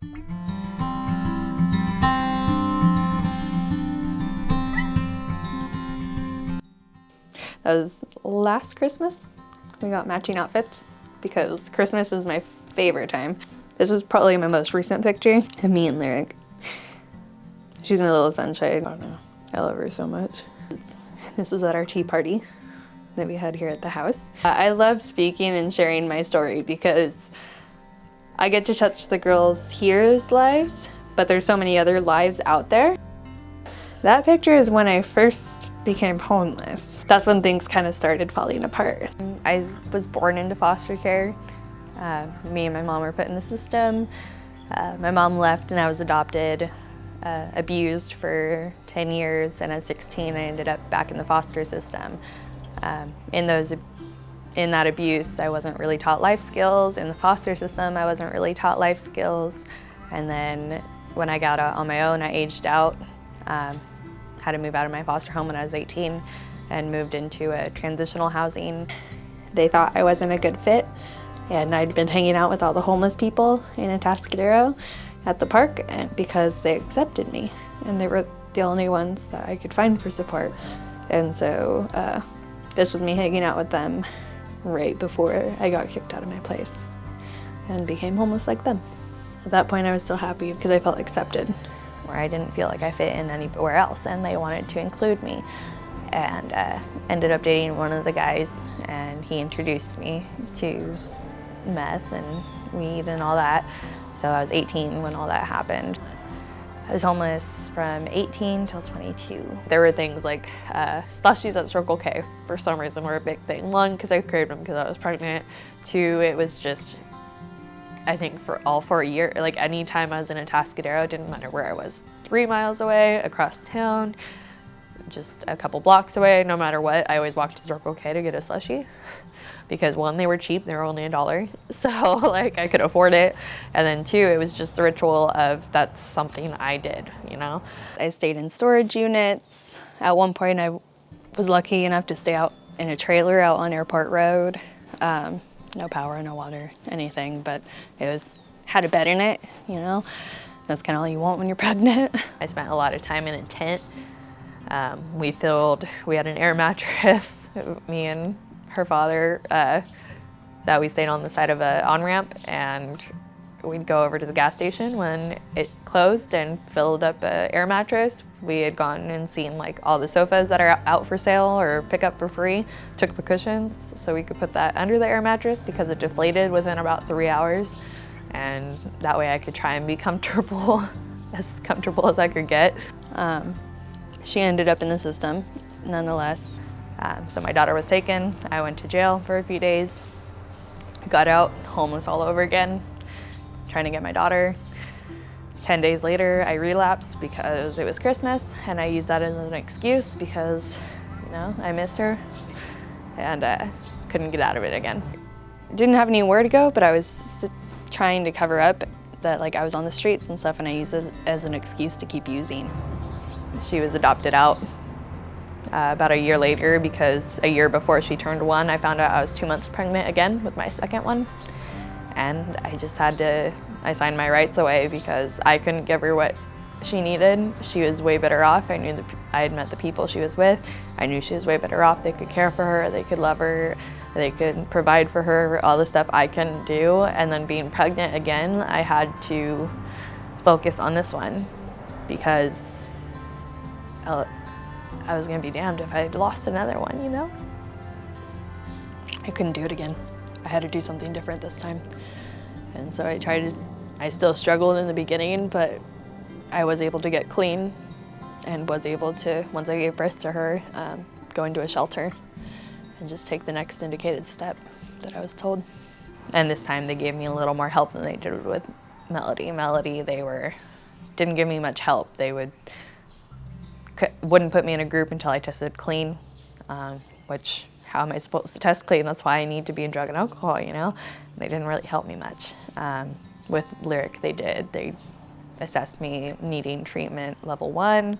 That was last Christmas. We got matching outfits because Christmas is my favorite time. This was probably my most recent picture of me and Lyric. She's my little sunshine. I don't know. I love her so much. This was at our tea party that we had here at the house. I love speaking and sharing my story because I get to touch the girls here's lives, but there's so many other lives out there. That picture is when I first became homeless. That's when things kind of started falling apart. I was born into foster care. Me and my mom were put in the system. My mom left and I was adopted, abused for 10 years, and at 16 I ended up back in the foster system. In that abuse, I wasn't really taught life skills. In the foster system, I wasn't really taught life skills. And then when I got out on my own, I aged out. Had to move out of my foster home when I was 18 and moved into a transitional housing. They thought I wasn't a good fit, and I'd been hanging out with all the homeless people in Atascadero at the park because they accepted me, and they were the only ones that I could find for support. And so this was me hanging out with them right before I got kicked out of my place and became homeless like them. At that point I was still happy because I felt accepted. Where I didn't feel like I fit in anywhere else, and they wanted to include me. And ended up dating one of the guys, and he introduced me to meth and weed and all that. So I was 18 when all that happened. I was homeless from 18 till 22. There were things like slushies at Circle K for some reason were a big thing. One, because I craved them because I was pregnant. Two, it was just, I think for a year, like any time I was in Atascadero, it didn't matter where I was, 3 miles away, across town, just a couple blocks away, no matter what, I always walked to Circle K to get a slushie. Because one, they were cheap, they were only $1, so like I could afford it. And then two, it was just the ritual of that's something I did, you know? I stayed in storage units. At one point I was lucky enough to stay out in a trailer out on Airport Road. No power, no water, anything, but had a bed in it, you know? That's kind of all you want when you're pregnant. I spent a lot of time in a tent. We had an air mattress, me and her father, that we stayed on the side of an on-ramp, and we'd go over to the gas station when it closed and filled up an air mattress. We had gone and seen like all the sofas that are out for sale or pick up for free, took the cushions so we could put that under the air mattress because it deflated within about 3 hours. And that way I could try and be comfortable, as comfortable as I could get. She ended up in the system nonetheless. So my daughter was taken. I went to jail for a few days, got out, homeless all over again, trying to get my daughter. 10 days later, I relapsed because it was Christmas, and I used that as an excuse because, you know, I miss her, and couldn't get out of it again. Didn't have anywhere to go, but I was trying to cover up that like I was on the streets and stuff, and I used it as an excuse to keep using. She was adopted out about a year later because a year before she turned 1, I found out I was 2 months pregnant again with my second one. And I just I signed my rights away because I couldn't give her what she needed. She was way better off. I had met the people she was with. I knew she was way better off. They could care for her, they could love her, they could provide for her, all the stuff I couldn't do. And then being pregnant again, I had to focus on this one because I was gonna be damned if I had lost another one, you know? I couldn't do it again. I had to do something different this time. And so I still struggled in the beginning, but I was able to get clean and was able to, once I gave birth to her, go into a shelter and just take the next indicated step that I was told. And this time they gave me a little more help than they did with Melody. Melody, didn't give me much help. They wouldn't put me in a group until I tested clean, which, how am I supposed to test clean? That's why I need to be in drug and alcohol, you know? They didn't really help me much. With Lyric, they did. They assessed me needing treatment level 1,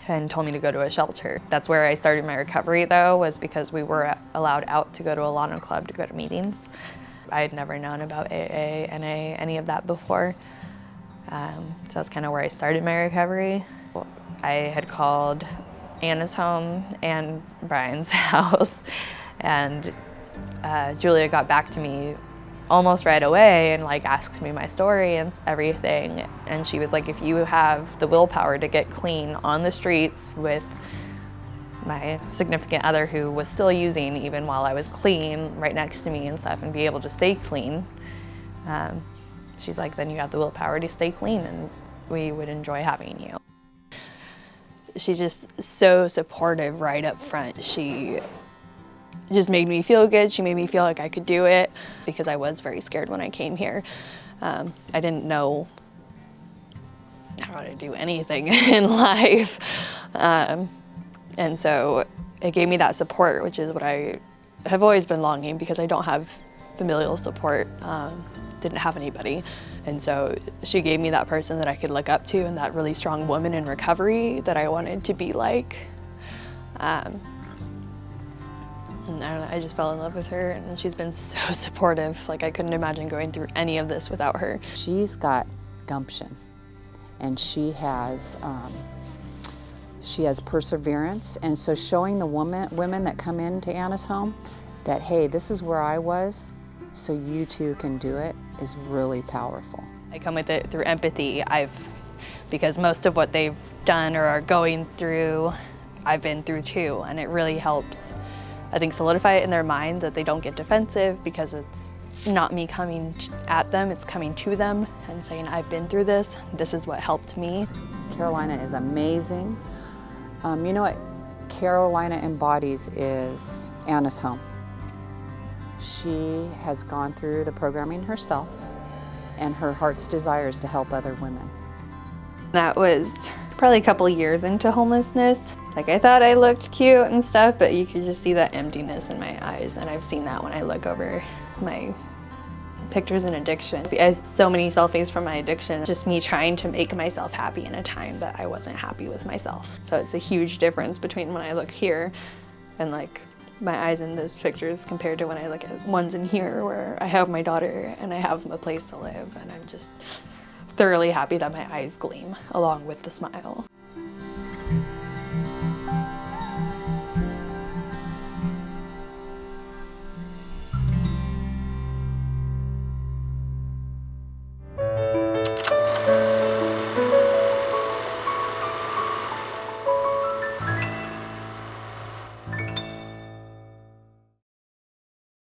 and told me to go to a shelter. That's where I started my recovery though, was because we were allowed out to go to a Lano club to go to meetings. I had never known about AA, NA, any of that before. So that's kind of where I started my recovery. I had called Anna's home and Brian's house, and Julia got back to me almost right away and like asked me my story and everything. And she was like, if you have the willpower to get clean on the streets with my significant other who was still using even while I was clean right next to me and stuff and be able to stay clean, she's like, then you have the willpower to stay clean and we would enjoy having you. She's just so supportive right up front. She just made me feel good. She made me feel like I could do it because I was very scared when I came here. I didn't know how to do anything in life. And so it gave me that support, which is what I have always been longing because I don't have familial support, didn't have anybody. And so she gave me that person that I could look up to and that really strong woman in recovery that I wanted to be like. And I don't know, I just fell in love with her and she's been so supportive. Like I couldn't imagine going through any of this without her. She's got gumption and she has perseverance, and so showing the women that come into Anna's home that, hey, this is where I was, so you too can do it, is really powerful. I come with it through empathy. Because most of what they've done or are going through, I've been through too, and it really helps, I think, solidify it in their mind that they don't get defensive because it's not me coming at them, it's coming to them and saying, I've been through this is what helped me. Carolina is amazing. You know what Carolina embodies is Anna's home. She has gone through the programming herself, and her heart's desire is to help other women. That was probably a couple years into homelessness. Like I thought I looked cute and stuff, but you could just see that emptiness in my eyes, and I've seen that when I look over my pictures in addiction. I have so many selfies from my addiction, just me trying to make myself happy in a time that I wasn't happy with myself. So it's a huge difference between when I look here and like my eyes in those pictures compared to when I look at ones in here where I have my daughter and I have a place to live, and I'm just thoroughly happy that my eyes gleam along with the smile.